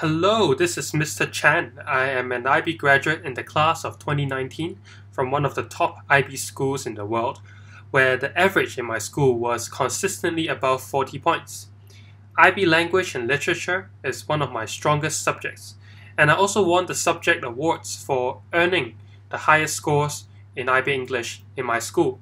Hello, this is Mr. Chan. I am an IB graduate in the class of 2019 from one of the top IB schools in the world, where the average in my school was consistently above 40 points. IB Language and Literature is one of my strongest subjects, and I also won the subject awards for earning the highest scores in IB English in my school.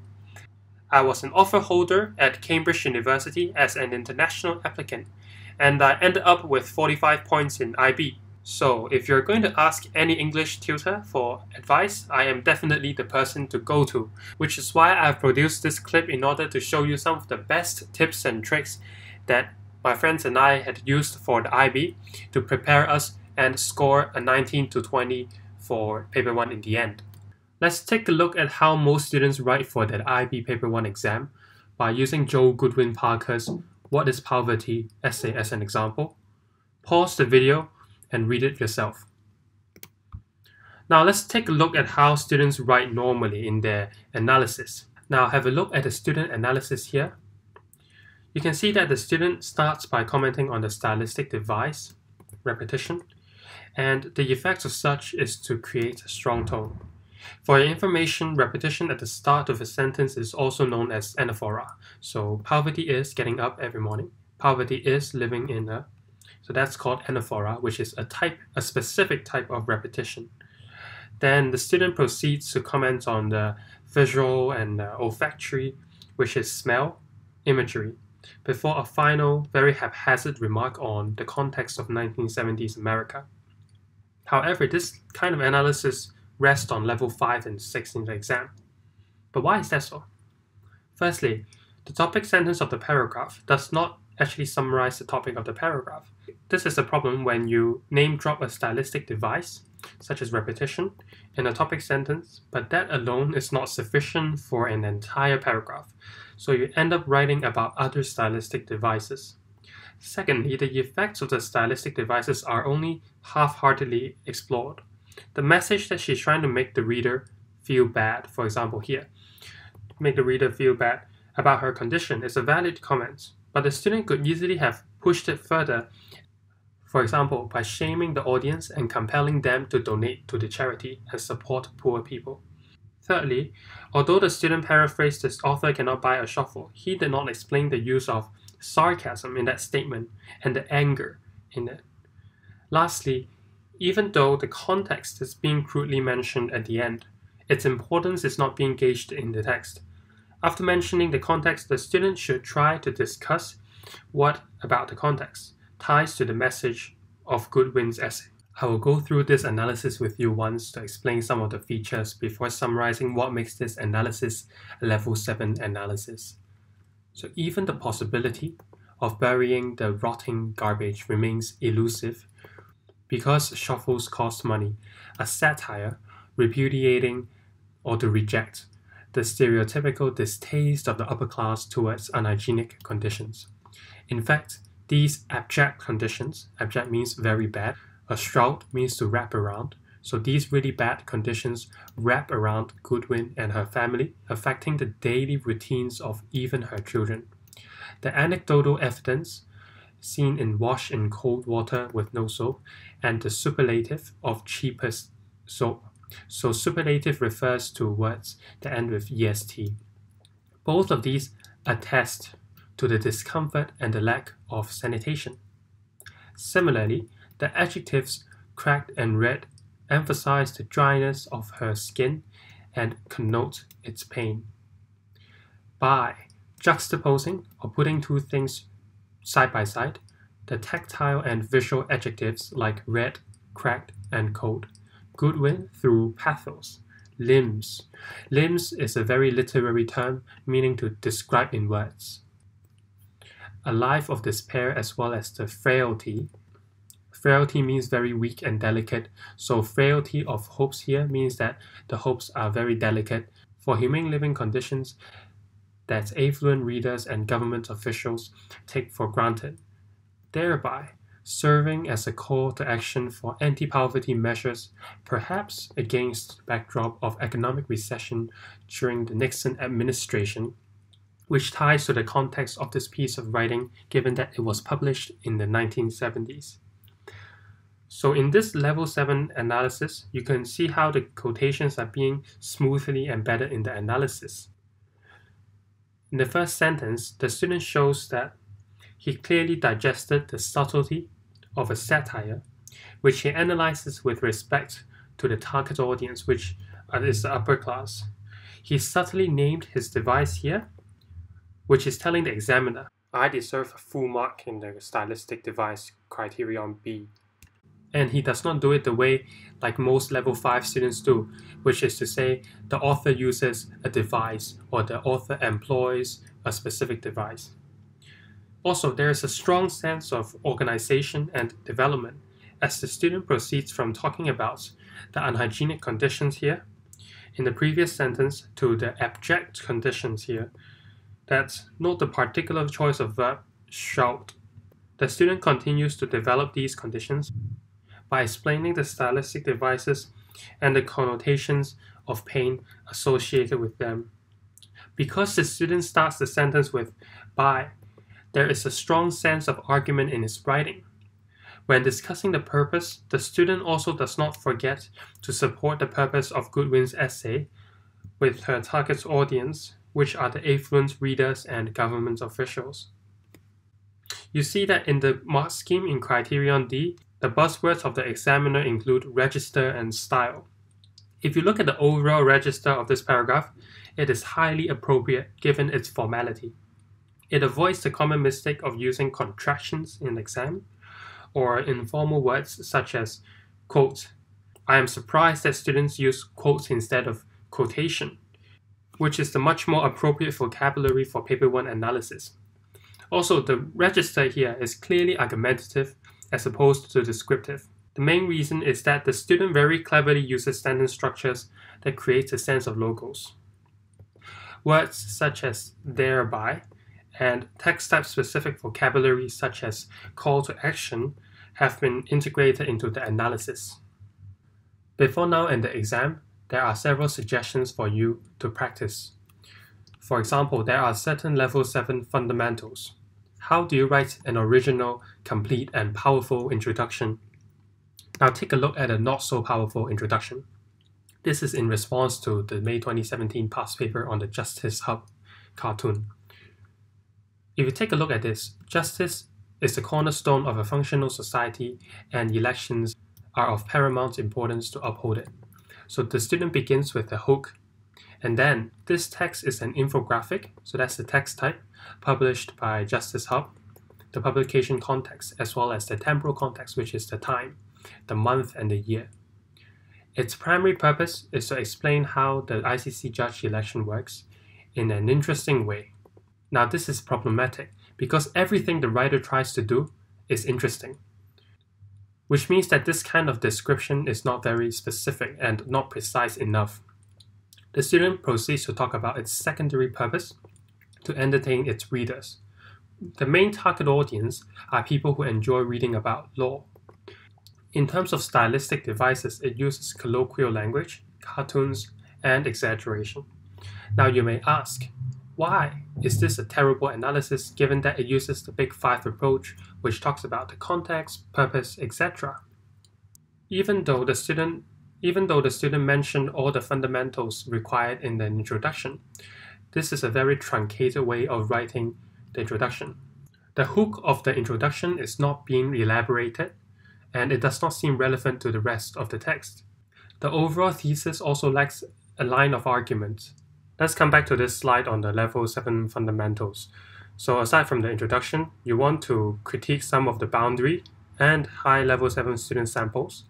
I was an offer holder at Cambridge University as an international applicant, and I ended up with 45 points in IB. So, if you're going to ask any English tutor for advice, I am definitely the person to go to, which is why I've produced this clip in order to show you some of the best tips and tricks that my friends and I had used for the IB to prepare us and score a 19 to 20 for paper 1 in the end. Let's take a look at how most students write for that IB Paper 1 exam by using Joe Goodwin Parker's What is Poverty essay as an example. Pause the video and read it yourself. Now let's take a look at how students write normally in their analysis. Now have a look at the student analysis here. You can see that the student starts by commenting on the stylistic device, repetition, and the effects of such is to create a strong tone. For your information, repetition at the start of a sentence is also known as anaphora. So poverty is getting up every morning. Poverty is living in a. So that's called anaphora, which is a specific type of repetition. Then the student proceeds to comment on the visual and olfactory, which is smell, imagery, before a final, very haphazard remark on the context of 1970s America. However, this kind of analysis rests on level 5 and 6 in the exam. But why is that so? Firstly, the topic sentence of the paragraph does not actually summarize the topic of the paragraph. This is a problem when you name drop a stylistic device, such as repetition, in a topic sentence, but that alone is not sufficient for an entire paragraph, so you end up writing about other stylistic devices. Secondly, the effects of the stylistic devices are only half-heartedly explored. The message that she's trying to make the reader feel bad, for example here, make the reader feel bad about her condition is a valid comment, but the student could easily have pushed it further, for example, by shaming the audience and compelling them to donate to the charity and support poor people. Thirdly, although the student paraphrased this author cannot buy a shuffle, he did not explain the use of sarcasm in that statement and the anger in it. Lastly, even though the context is being crudely mentioned at the end, its importance is not being gauged in the text. After mentioning the context, the student should try to discuss what about the context ties to the message of Goodwin's essay. I will go through this analysis with you once to explain some of the features before summarizing what makes this analysis a level 7 analysis. So even the possibility of burying the rotting garbage remains elusive because shuffles cost money, a satire repudiating or to reject the stereotypical distaste of the upper class towards unhygienic conditions. In fact, these abject conditions, abject means very bad, a shroud means to wrap around, so these really bad conditions wrap around Goodwin and her family, affecting the daily routines of even her children. The anecdotal evidence seen in wash in cold water with no soap, and the superlative of cheapest soap. So superlative refers to words that end with est. Both of these attest to the discomfort and the lack of sanitation. Similarly, the adjectives cracked and red emphasize the dryness of her skin and connote its pain. By juxtaposing or putting two things side by side, the tactile and visual adjectives like red, cracked, and cold, Goodwin through pathos, limbs. Limbs is a very literary term meaning to describe in words. A life of despair as well as the frailty. Frailty means very weak and delicate, so frailty of hopes here means that the hopes are very delicate for humane living conditions that affluent readers and government officials take for granted, thereby serving as a call to action for anti-poverty measures, perhaps against the backdrop of economic recession during the Nixon administration, which ties to the context of this piece of writing given that it was published in the 1970s. So in this level 7 analysis, you can see how the quotations are being smoothly embedded in the analysis. In the first sentence, the student shows that he clearly digested the subtlety of a satire, which he analyzes with respect to the target audience, which is the upper class. He subtly named his device here, which is telling the examiner, I deserve a full mark in the stylistic device criterion B. And he does not do it the way like most level 5 students do, which is to say the author uses a device or the author employs a specific device. Also, there is a strong sense of organization and development as the student proceeds from talking about the unhygienic conditions here in the previous sentence to the abject conditions here. That's not the particular choice of verb, shout. The student continues to develop these conditions by explaining the stylistic devices and the connotations of pain associated with them. Because the student starts the sentence with by, there is a strong sense of argument in his writing. When discussing the purpose, the student also does not forget to support the purpose of Goodwin's essay with her target audience, which are the affluent readers and government officials. You see that in the mark scheme in Criterion D, the buzzwords of the examiner include register and style. If you look at the overall register of this paragraph, it is highly appropriate given its formality. It avoids the common mistake of using contractions in exam, or informal words such as quote. I am surprised that students use quotes instead of quotation, which is the much more appropriate vocabulary for paper 1 analysis. Also, the register here is clearly argumentative as opposed to descriptive. The main reason is that the student very cleverly uses sentence structures that create a sense of logos. Words such as thereby and text type specific vocabulary such as call to action have been integrated into the analysis. Before now in the exam, there are several suggestions for you to practice. For example, there are certain level 7 fundamentals. How do you write an original, complete, and powerful introduction? Now take a look at a not so powerful introduction. This is in response to the May 2017 past paper on the Justice Hub cartoon. If you take a look at this, justice is the cornerstone of a functional society and elections are of paramount importance to uphold it. So the student begins with a hook, and then this text is an infographic, so that's the text type, published by Justice Hub, the publication context, as well as the temporal context, which is the time, the month, and the year. Its primary purpose is to explain how the ICC judge election works in an interesting way. Now this is problematic because everything the writer tries to do is interesting, which means that this kind of description is not very specific and not precise enough. The student proceeds to talk about its secondary purpose to entertain its readers. The main target audience are people who enjoy reading about law. In terms of stylistic devices, it uses colloquial language, cartoons, and exaggeration. Now you may ask, why is this a terrible analysis given that it uses the Big Five approach, which talks about the context, purpose, etc.? Even though the student mentioned all the fundamentals required in the introduction, this is a very truncated way of writing the introduction. The hook of the introduction is not being elaborated, and it does not seem relevant to the rest of the text. The overall thesis also lacks a line of argument. Let's come back to this slide on the level 7 fundamentals. So aside from the introduction, you want to critique some of the boundary and high level 7 student samples.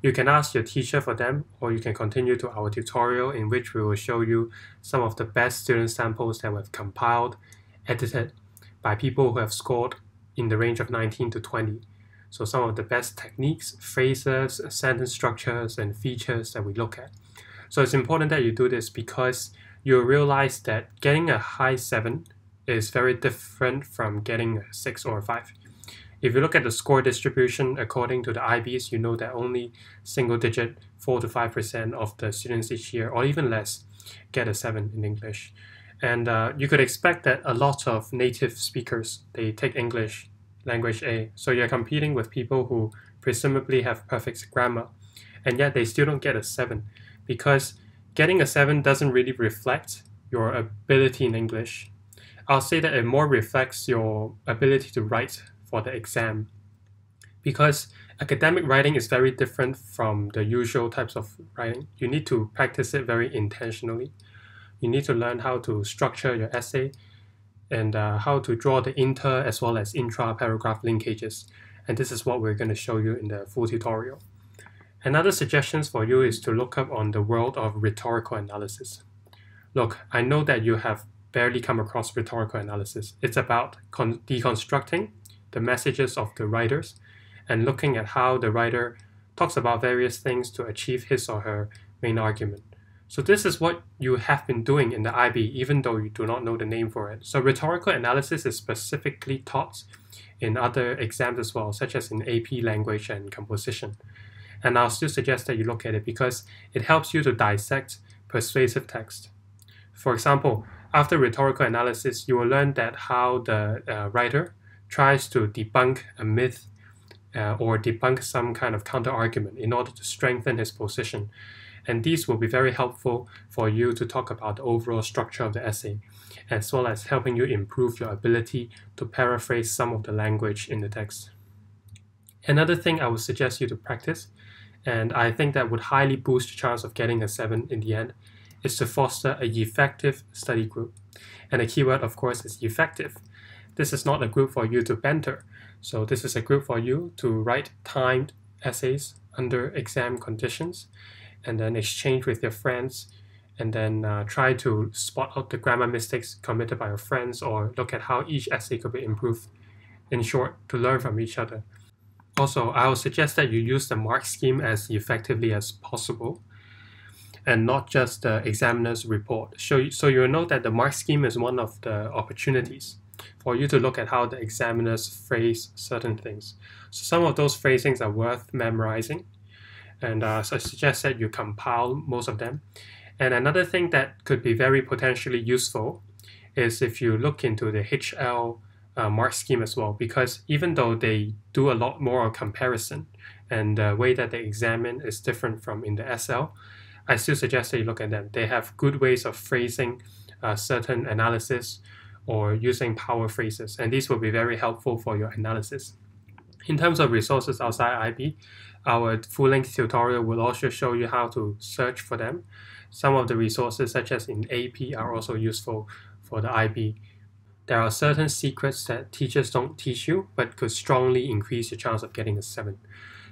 You can ask your teacher for them, or you can continue to our tutorial in which we will show you some of the best student samples that we've compiled, edited by people who have scored in the range of 19 to 20. So some of the best techniques, phrases, sentence structures, and features that we look at. So it's important that you do this because you'll realize that getting a high 7 is very different from getting a 6 or a 5. If you look at the score distribution according to the IBs, you know that only single digit 4 to 5% of the students each year, or even less, get a 7 in English. And you could expect that a lot of native speakers, they take English language A. So you're competing with people who presumably have perfect grammar, and yet they still don't get a 7, because getting a 7 doesn't really reflect your ability in English. I'll say that it more reflects your ability to write for the exam, because academic writing is very different from the usual types of writing. You need to practice it very intentionally. You need to learn how to structure your essay and how to draw the inter as well as intra paragraph linkages. And this is what we're going to show you in the full tutorial. Another suggestion for you is to look up on the world of rhetorical analysis. Look, I know that you have barely come across rhetorical analysis. It's about deconstructing the messages of the writers and looking at how the writer talks about various things to achieve his or her main argument. So this is what you have been doing in the IB, even though you do not know the name for it. So rhetorical analysis is specifically taught in other exams as well, such as in AP Language and Composition. And I'll still suggest that you look at it because it helps you to dissect persuasive text. For example, after rhetorical analysis, you will learn that how the writer tries to debunk a myth or debunk some kind of counter-argument in order to strengthen his position. And these will be very helpful for you to talk about the overall structure of the essay, as well as helping you improve your ability to paraphrase some of the language in the text. Another thing I would suggest you to practice, and I think that would highly boost your chance of getting a 7 in the end, is to foster an effective study group. And the keyword, of course, is effective. This is not a group for you to banter. So this is a group for you to write timed essays under exam conditions, and then exchange with your friends, and then try to spot out the grammar mistakes committed by your friends, or look at how each essay could be improved. In short, to learn from each other. Also, I would suggest that you use the mark scheme as effectively as possible, and not just the examiner's report. So you'll know that the mark scheme is one of the opportunities for you to look at how the examiners phrase certain things. So some of those phrasings are worth memorizing, and so I suggest that you compile most of them. And another thing that could be very potentially useful is if you look into the HL mark scheme as well, because even though they do a lot more comparison and the way that they examine is different from in the SL, I still suggest that you look at them. They have good ways of phrasing certain analysis or using power phrases, and these will be very helpful for your analysis. In terms of resources outside IB, our full-length tutorial will also show you how to search for them. Some of the resources, such as in AP, are also useful for the IB. There are certain secrets that teachers don't teach you, but could strongly increase your chance of getting a 7.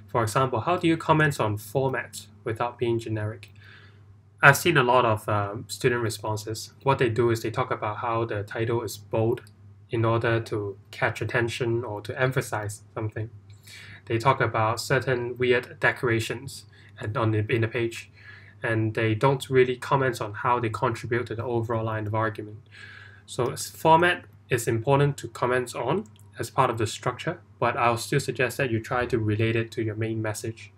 For example, how do you comment on format without being generic? I've seen a lot of student responses. What they do is they talk about how the title is bold in order to catch attention or to emphasize something. They talk about certain weird decorations in the page, and they don't really comment on how they contribute to the overall line of argument. So format is important to comment on as part of the structure, but I'll still suggest that you try to relate it to your main message.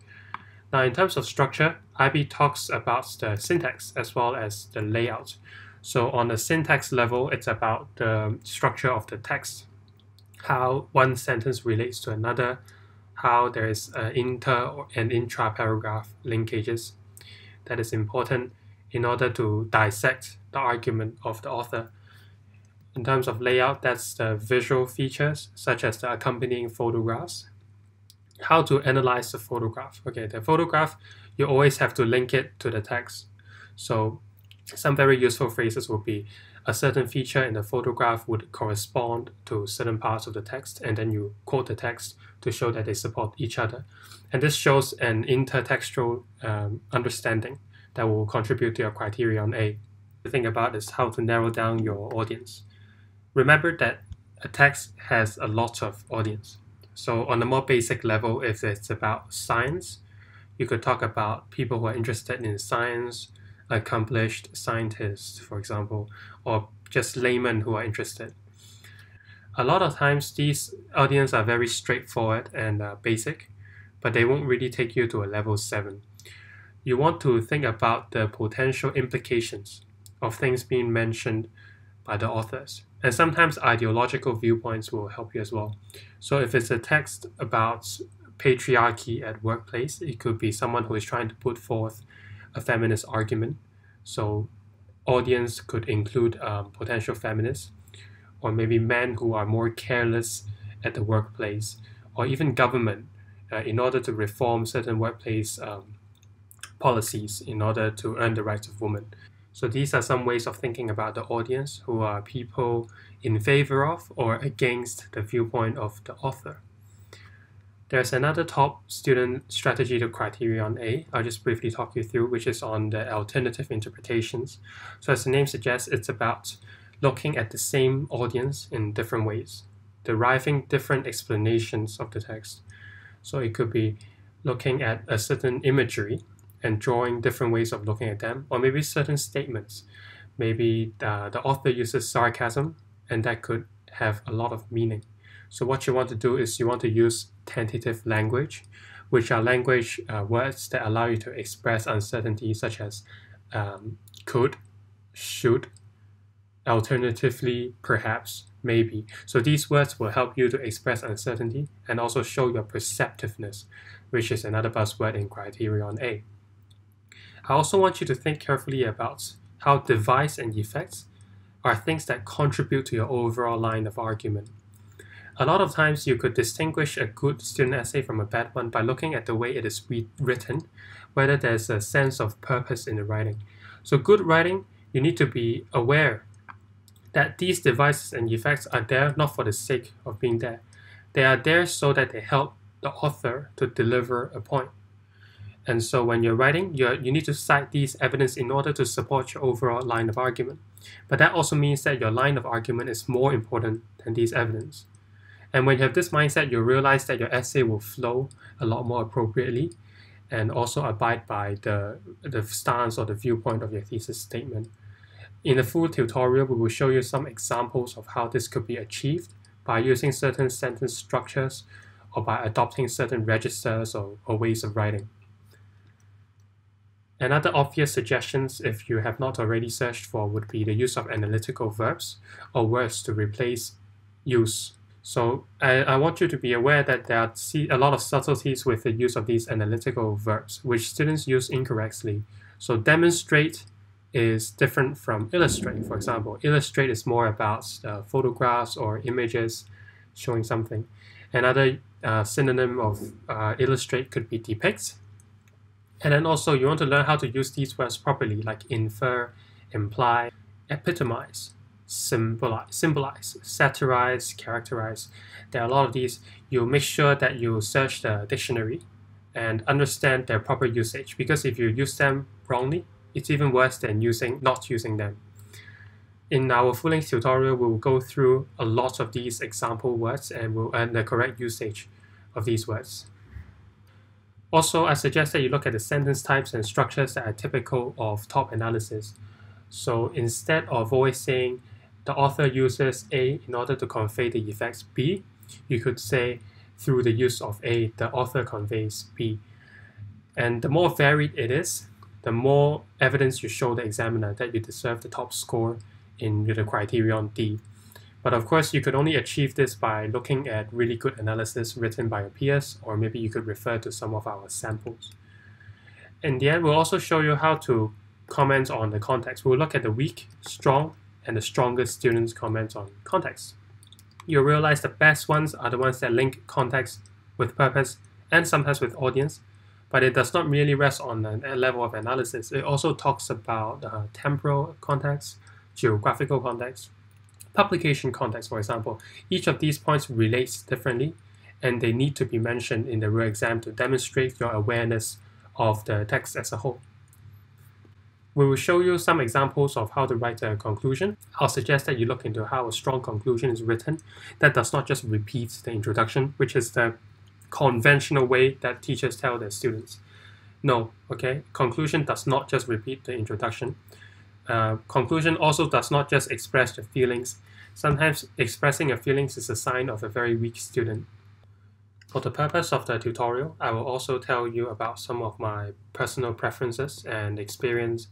Now, in terms of structure, IB talks about the syntax as well as the layout. So on the syntax level, it's about the structure of the text, how one sentence relates to another, how there is inter and intra-paragraph linkages. That is important in order to dissect the argument of the author. In terms of layout, that's the visual features, such as the accompanying photographs. How to analyze the photograph. Okay, the photograph, you always have to link it to the text. So some very useful phrases would be a certain feature in the photograph would correspond to certain parts of the text, and then you quote the text to show that they support each other. And this shows an intertextual understanding that will contribute to your criteria on A. The thing about is how to narrow down your audience. Remember that a text has a lot of audience. So on a more basic level, if it's about science, you could talk about people who are interested in science, accomplished scientists, for example, or just laymen who are interested. A lot of times, these audience are very straightforward and basic, but they won't really take you to a level 7. You want to think about the potential implications of things being mentioned by the authors. And sometimes ideological viewpoints will help you as well. So if it's a text about patriarchy at workplace. It could be someone who is trying to put forth a feminist argument. So audience could include potential feminists, or maybe men who are more careless at the workplace, or even government in order to reform certain workplace policies in order to earn the rights of women. So these are some ways of thinking about the audience, who are people in favor of or against the viewpoint of the author. There's another top student strategy to Criterion A, I'll just briefly talk you through, which is on the alternative interpretations. So as the name suggests, it's about looking at the same audience in different ways, deriving different explanations of the text. So it could be looking at a certain imagery and drawing different ways of looking at them, or maybe certain statements. Maybe the author uses sarcasm, and that could have a lot of meaning. So what you want to do is you want to use tentative language, which are language words that allow you to express uncertainty, such as could, should, alternatively, perhaps, maybe. So these words will help you to express uncertainty and also show your perceptiveness, which is another buzzword in Criterion A. I also want you to think carefully about how device and effects are things that contribute to your overall line of argument. A lot of times you could distinguish a good student essay from a bad one by looking at the way it is written, whether there's a sense of purpose in the writing. So good writing, you need to be aware that these devices and effects are there not for the sake of being there. They are there so that they help the author to deliver a point. And so when you're writing, you need to cite these evidence in order to support your overall line of argument. But that also means that your line of argument is more important than these evidence. And when you have this mindset, you'll realize that your essay will flow a lot more appropriately and also abide by the stance or the viewpoint of your thesis statement. In the full tutorial, we will show you some examples of how this could be achieved by using certain sentence structures or by adopting certain registers or ways of writing. Another obvious suggestions, if you have not already searched for, would be the use of analytical verbs or words to replace use. So I want you to be aware that there are a lot of subtleties with the use of these analytical verbs, which students use incorrectly. So demonstrate is different from illustrate. For example, illustrate is more about photographs or images showing something. Another synonym of illustrate could be depict. And then also you want to learn how to use these words properly, like infer, imply, epitomize, symbolize, satirize, characterize. There are a lot of these. You make sure that you search the dictionary and understand their proper usage, because if you use them wrongly, it's even worse than not using them. In our full-length tutorial, we will go through a lot of these example words and we'll earn the correct usage of these words. Also, I suggest that you look at the sentence types and structures that are typical of top analysis. So instead of always saying the author uses A in order to convey the effects B, you could say through the use of A, the author conveys B. And the more varied it is, the more evidence you show the examiner that you deserve the top score in the Criterion D. But of course, you could only achieve this by looking at really good analysis written by your peers, or maybe you could refer to some of our samples. In the end, we'll also show you how to comment on the context. We'll look at the weak, strong, and the strongest students' comments on context. You'll realize the best ones are the ones that link context with purpose and sometimes with audience, but it does not really rest on a level of analysis. It also talks about temporal context, geographical context, publication context, for example. Each of these points relates differently, and they need to be mentioned in the real exam to demonstrate your awareness of the text as a whole. We will show you some examples of how to write a conclusion. I'll suggest that you look into how a strong conclusion is written that does not just repeat the introduction, which is the conventional way that teachers tell their students. No, okay? Conclusion does not just repeat the introduction. Conclusion also does not just express your feelings. Sometimes expressing your feelings is a sign of a very weak student. For the purpose of the tutorial, I will also tell you about some of my personal preferences and experience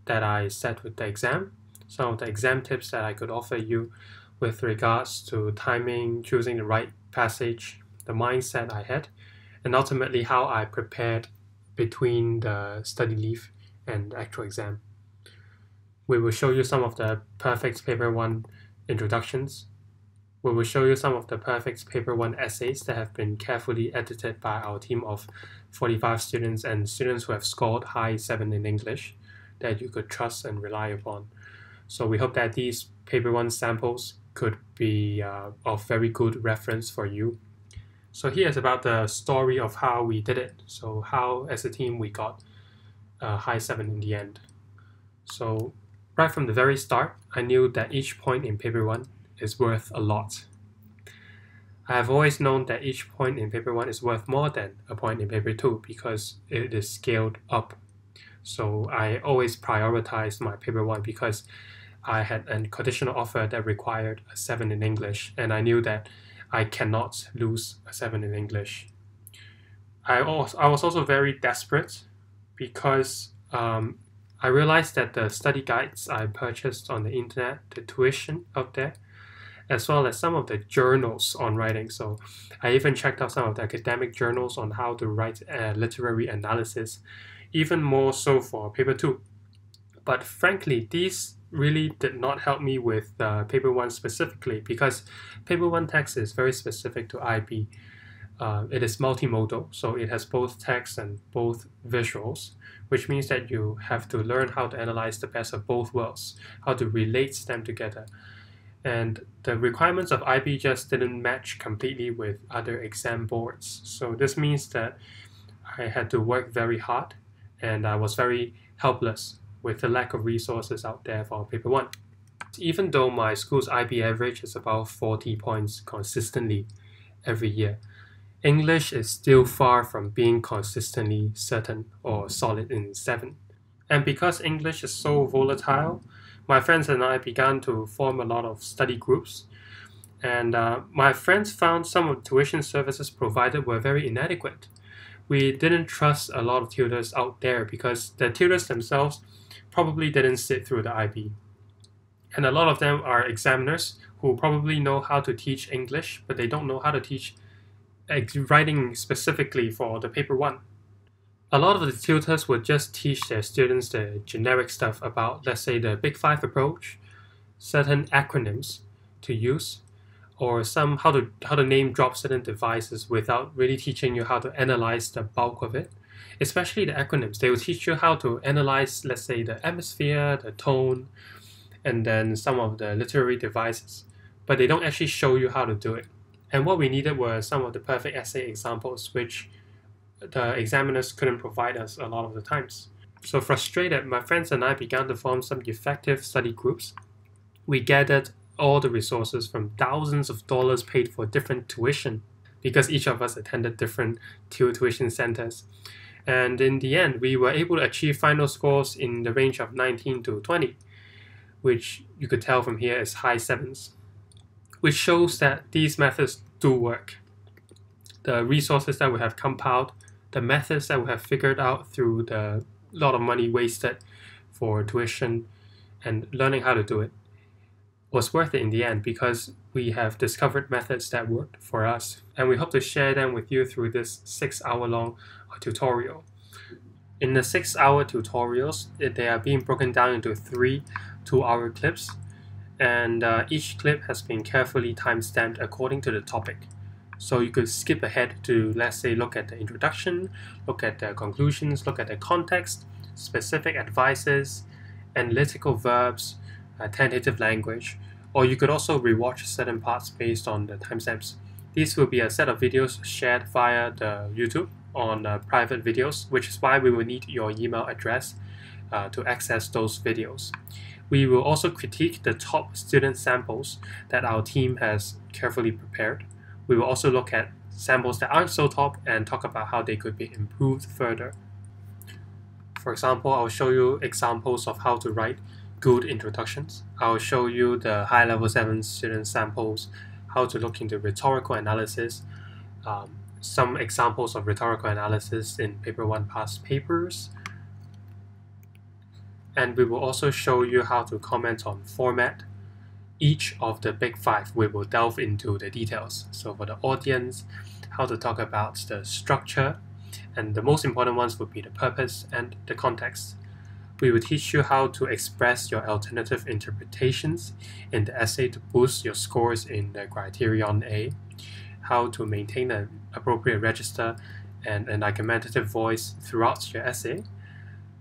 that I set with the exam, some of the exam tips that I could offer you with regards to timing, choosing the right passage, the mindset I had, and ultimately how I prepared between the study leave and actual exam. We will show you some of the perfect paper 1 introductions. We will show you some of the perfect paper 1 essays that have been carefully edited by our team of 45 students and students who have scored high 7 in English that you could trust and rely upon. So we hope that these paper 1 samples could be of very good reference for you. So here's about the story of how we did it. So how as a team we got high 7 in the end. So right from the very start, I knew that each point in paper 1 is worth a lot. I have always known that each point in paper 1 is worth more than a point in paper 2 because it is scaled up. So I always prioritized my paper 1 because I had a conditional offer that required a 7 in English, and I knew that I cannot lose a 7 in English. I was also very desperate because I realized that the study guides I purchased on the internet, the tuition out there, as well as some of the journals on writing. So I even checked out some of the academic journals on how to write literary analysis, even more so for paper 2. But frankly, these really did not help me with paper 1 specifically because paper 1 text is very specific to IB. It is multimodal, so it has both text and both visuals, which means that you have to learn how to analyze the best of both worlds, how to relate them together. And the requirements of IB just didn't match completely with other exam boards. So this means that I had to work very hard and I was very helpless with the lack of resources out there for paper 1. Even though my school's IB average is about 40 points consistently every year, English is still far from being consistently certain or solid in 7. And because English is so volatile, my friends and I began to form a lot of study groups. And my friends found some of the tuition services provided were very inadequate. We didn't trust a lot of tutors out there because the tutors themselves probably didn't sit through the IB. And a lot of them are examiners who probably know how to teach English, but they don't know how to teach writing specifically for the paper 1. A lot of the tutors would just teach their students the generic stuff about, let's say, the Big Five approach, certain acronyms to use, or some how to name drop certain devices without really teaching you how to analyze the bulk of it. Especially the acronyms. They will teach you how to analyze, let's say, the atmosphere, the tone, and then some of the literary devices. But they don't actually show you how to do it. And what we needed were some of the perfect essay examples, which the examiners couldn't provide us a lot of the times. So frustrated, my friends and I began to form some effective study groups. We gathered all the resources from thousands of dollars paid for different tuition because each of us attended different tuition centers. And in the end, we were able to achieve final scores in the range of 19 to 20, which you could tell from here is high 7s, which shows that these methods do work. The resources that we have compiled, the methods that we have figured out through the lot of money wasted for tuition and learning how to do it was worth it in the end because we have discovered methods that worked for us, and we hope to share them with you through this 6-hour-long tutorial. In the 6-hour tutorials, they are being broken down into 3 2-hour clips, and each clip has been carefully time-stamped according to the topic. So you could skip ahead to, let's say, look at the introduction, look at the conclusions, look at the context, specific advices, analytical verbs, tentative language, or you could also rewatch certain parts based on the timestamps. These will be a set of videos shared via the YouTube on private videos, which is why we will need your email address to access those videos. We will also critique the top student samples that our team has carefully prepared. We will also look at samples that aren't so top and talk about how they could be improved further. For example, I'll show you examples of how to write good introductions. I'll show you the high level 7 student samples, how to look into rhetorical analysis, some examples of rhetorical analysis in paper 1 past papers, and we will also show you how to comment on format. Each of the big 5 we will delve into the details. So for the audience, how to talk about the structure, and the most important ones would be the purpose and the context. We will teach you how to express your alternative interpretations in the essay to boost your scores in the criterion A, how to maintain an appropriate register and an argumentative voice throughout your essay,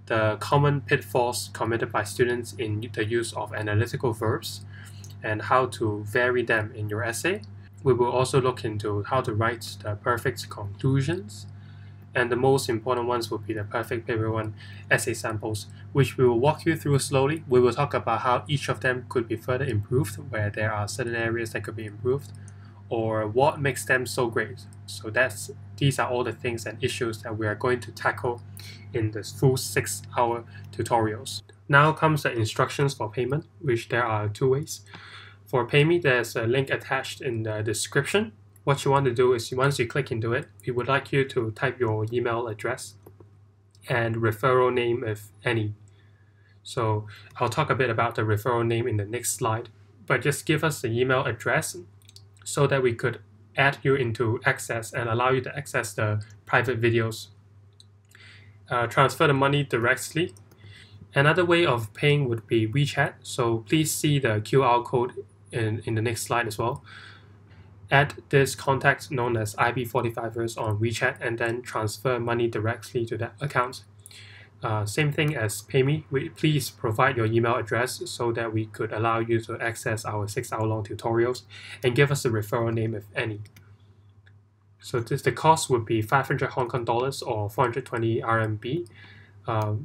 the common pitfalls committed by students in the use of analytical verbs, and how to vary them in your essay. We will also look into how to write the perfect conclusions, and the most important ones will be the perfect paper one essay samples, which we will walk you through slowly. We will talk about how each of them could be further improved, where there are certain areas that could be improved, or what makes them so great. So these are all the things and issues that we are going to tackle in the full 6-hour tutorials. Now comes the instructions for payment, which there are 2 ways. For PayMe, there's a link attached in the description. What you want to do is once you click into it, we would like you to type your email address and referral name if any. So I'll talk a bit about the referral name in the next slide, but just give us the email address so that we could add you into Access and allow you to access the private videos. Transfer the money directly. Another way of paying would be Wechat, so please see the QR code in the next slide as well. Add this contact known as IB45ers on Wechat and then transfer money directly to that account. Same thing as PayMe, please provide your email address so that we could allow you to access our 6-hour-long tutorials, and give us a referral name if any. So the cost would be 500 Hong Kong dollars or 420 RMB.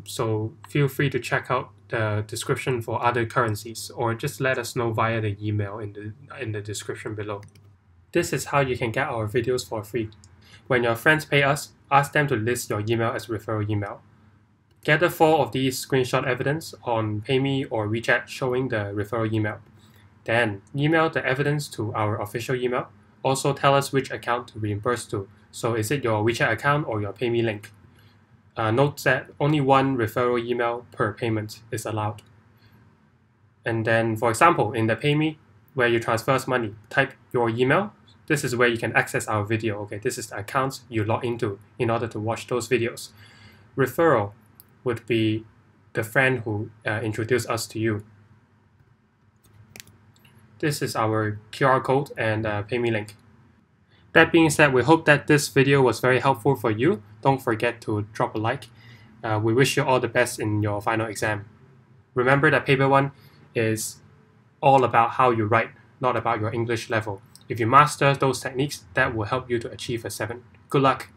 So feel free to check out the description for other currencies, or just let us know via the email in the description below. This is how you can get our videos for free. When your friends pay us, ask them to list your email as referral email. Gather 4 of these screenshot evidence on PayMe or Wechat showing the referral email. Then email the evidence to our official email. Also tell us which account to reimburse to. So is it your Wechat account or your PayMe link? Note that only 1 referral email per payment is allowed. And then, for example, in the PayMe, where you transfer money, type your email. This is where you can access our video. Okay, this is the account you log into in order to watch those videos. Referral would be the friend who introduced us to you. This is our QR code and PayMe link. That being said, we hope that this video was very helpful for you. Don't forget to drop a like. We wish you all the best in your final exam. Remember that paper 1 is all about how you write, not about your English level. If you master those techniques, that will help you to achieve a 7. Good luck!